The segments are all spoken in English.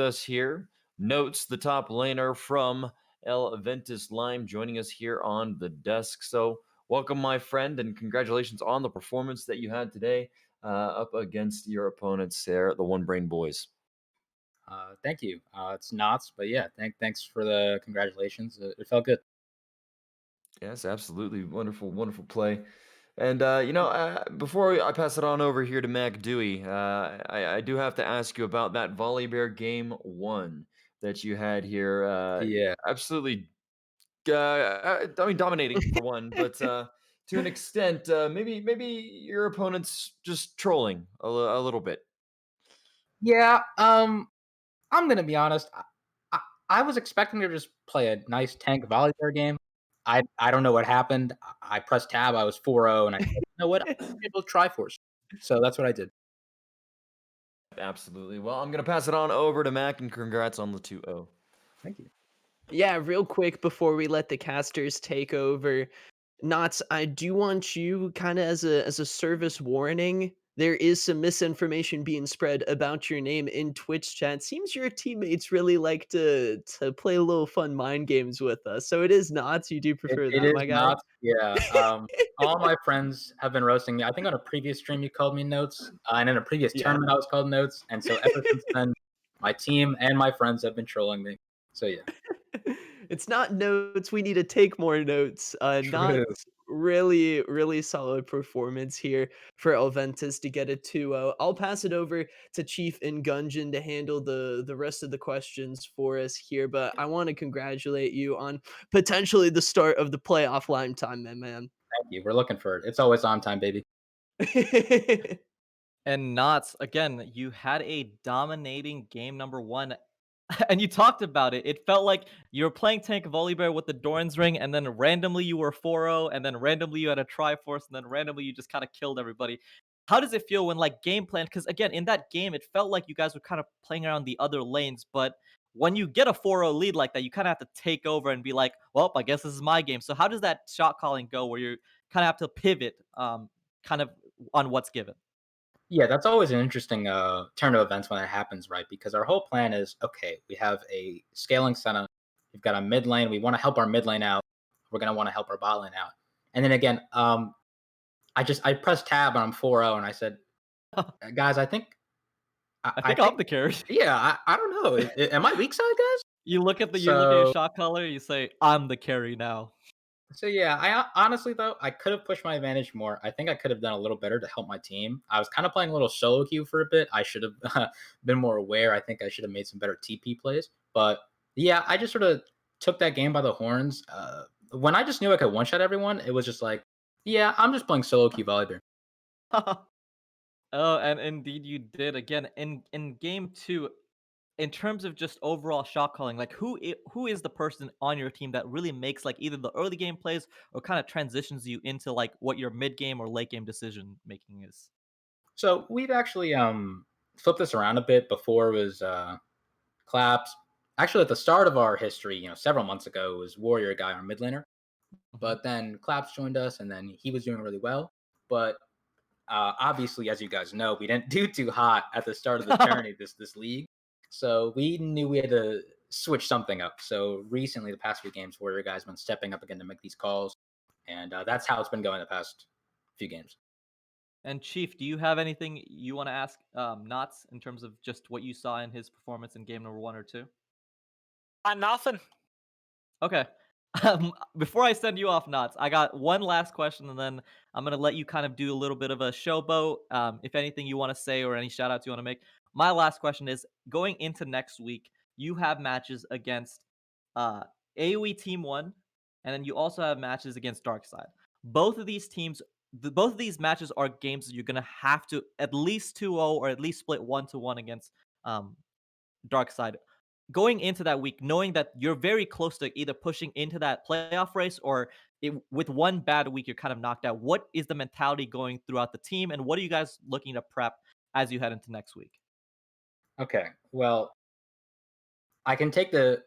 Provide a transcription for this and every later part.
us here. Notzz, the top laner from Elventus Lime, joining us here on the desk. So, welcome, my friend, and congratulations on the performance that you had today up against your opponents there, the One Brain Boys. Thank you. It's Notzz, but yeah, thanks for the congratulations. It felt good. Yes, absolutely. Wonderful, wonderful play. And, before I pass it on over here to Mac Dewey, I do have to ask you about that Volley Bear game one that you had here. Yeah, Absolutely I mean, dominating for one, but to an extent, maybe your opponent's just trolling a little bit. yeah. I'm gonna be honest. I, I was expecting to just play a nice tank volleyball game. I don't know what happened. I pressed tab. I was 4-0, and I said, you know what? I'm able to try force. So that's what I did. Absolutely. Well, I'm gonna pass it on over to Mac, and congrats on the 2-0. Thank you. Yeah, real quick before we let the casters take over, Knots, I do want you kind of as a service warning. There is some misinformation being spread about your name in Twitch chat. Seems your teammates really like to play a little fun mind games with us. So it is Knots. You do prefer It that, is my guy. not. Yeah. All my friends have been roasting me. I think on a previous stream you called me Notes, and in a previous Yeah. tournament I was called Notes, and so ever since then, my team and my friends have been trolling me. So yeah. It's not notes. We need to take more notes. Not True. really, really solid performance here for Elventus to get a 2-0. I'll pass it over to Chief and Gungeon to handle the rest of the questions for us here. But I want to congratulate you on potentially the start of the playoff lime time, my man. Thank you. We're looking for it. It's always on time, baby. And Knots, again, you had a dominating game number one, and you talked about it. It felt like you were playing Tank Volibear with the Doran's Ring, and then randomly you were 4-0, and then randomly you had a Triforce, and then randomly you just kind of killed everybody. How does it feel when like game plan? Because again, in that game, it felt like you guys were kind of playing around the other lanes, but when you get a 4-0 lead like that, you kind of have to take over and be like, well, I guess this is my game. So how does that shot calling go where you kind of have to pivot kind of on what's given? Yeah, that's always an interesting turn of events when it happens, right? Because our whole plan is okay, we have a scaling center, we've got a mid lane, we want to help our mid lane out, we're gonna want to help our bot lane out. And then again, I pressed tab and I'm 4-0 and I said, guys, I I think I'm think the carry. yeah, I don't know. Am I weak side, guys? You look at your So shot caller, you say, "I'm the carry now." So yeah, honestly though, I could have pushed my advantage more. I think I could have done a little better to help my team. I was kind of playing a little solo queue for a bit. I should have been more aware. I think I should have made some better TP plays. But yeah, I just sort of took that game by the horns. When I just knew I could one shot everyone, it was just like, yeah, I'm just playing solo queue volleyball. Oh, and indeed you did. Again, in game 2, in terms of just overall shot calling, like, who is the person on your team that really makes, like, either the early game plays or kinda transitions you into, like, what your mid game or late game decision making is? So we've actually flipped this around a bit. Before it was Claps. Actually, at the start of our history, several months ago, it was Warrior Guy, our mid laner. Mhm. But then Claps joined us, and then he was doing really well. But obviously, as you guys know, we didn't do too hot at the start of the journey this league, so we knew we had to switch something up. So recently, the past few games, Warrior guys been stepping up again to make these calls, and that's how it's been going the past few games. And Chief, do you have anything you wanna ask, Knots in terms of just what you saw in his performance in game number 1 or 2? Nothing. Okay. Before I send you off, Knots, I got one last question, and then I'm gonna let you kind of do a little bit of a showboat. If anything you want to say or any shout outs you want to make. My last question is going into next week, you have matches against uh, AoE Team One, and then you also have matches against Darkside. Both of these teams, both of these matches are games that you're gonna have to at least 2-0 or at least split 1-1 against um, Darkside going into that week, knowing that you're very close to either pushing into that playoff race or with one bad week, you're kind of knocked out. What is the mentality going throughout the team, and what are you guys looking to prep as you head into next week? Okay, well, I can take the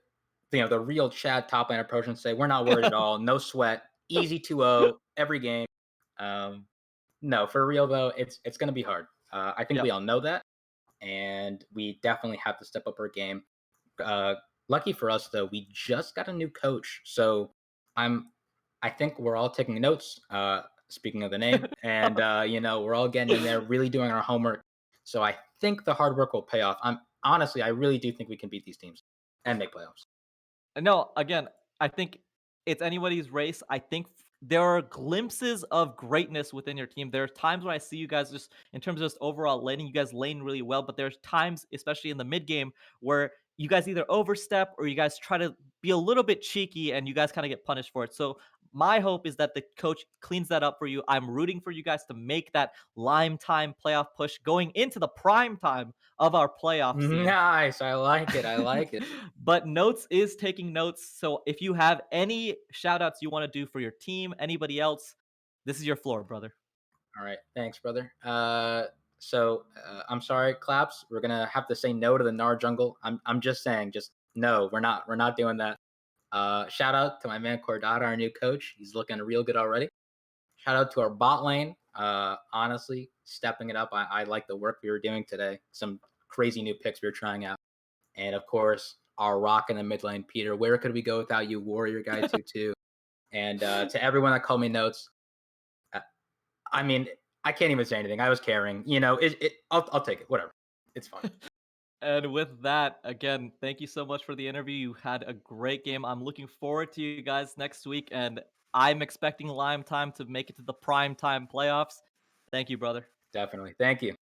real Chad top lane approach and say we're not worried at all, no sweat, easy 2-0 every game. Um, no, for real though, it's going to be hard. I think Yep. we all know that. and we definitely have to step up our game. Uh, Lucky for us, though, we just got a new coach, so I'm. I think we're all taking notes. Speaking of the name, and we're all getting in there, really doing our homework. So I think the hard work will pay off. I'm honestly, I really do think we can beat these teams and make playoffs. No, again, I think it's anybody's race. I think there are glimpses of greatness within your team. There are times when I see you guys just in terms of just overall laning, you guys lane really well, but there's times, especially in the mid game, where you guys either overstep or you guys try to be a little bit cheeky and you guys kind of get punished for it. So my hope is that the coach cleans that up for you. I'm rooting for you guys to make that Lime time playoff push going into the prime time of our playoff scene. Nice, I like it. I like it. But Notes is taking notes. So if you have any shout outs you want to do for your team, anybody else, this is your floor, brother. All right, thanks, brother. I'm sorry, Claps. We're gonna have to say no to the Gnar jungle. I'm just saying, just no. We're not doing that. Shout out to my man Cordata, our new coach. He's looking real good already. Shout out to our bot lane. Honestly, stepping it up. I like the work we were doing today. Some crazy new picks we were trying out. And of course, our rock in the mid lane, Peter. Where could we go without you, Warrior Guy 2-2? And to everyone that called me Notes, uh, I mean, I can't even say anything. I was caring. I'll take it. Whatever. It's fine. And with that, again, thank you so much for the interview. You had a great game. I'm looking forward to you guys next week, and I'm expecting Lime Time to make it to the prime time playoffs. Thank you, brother. Definitely. Thank you.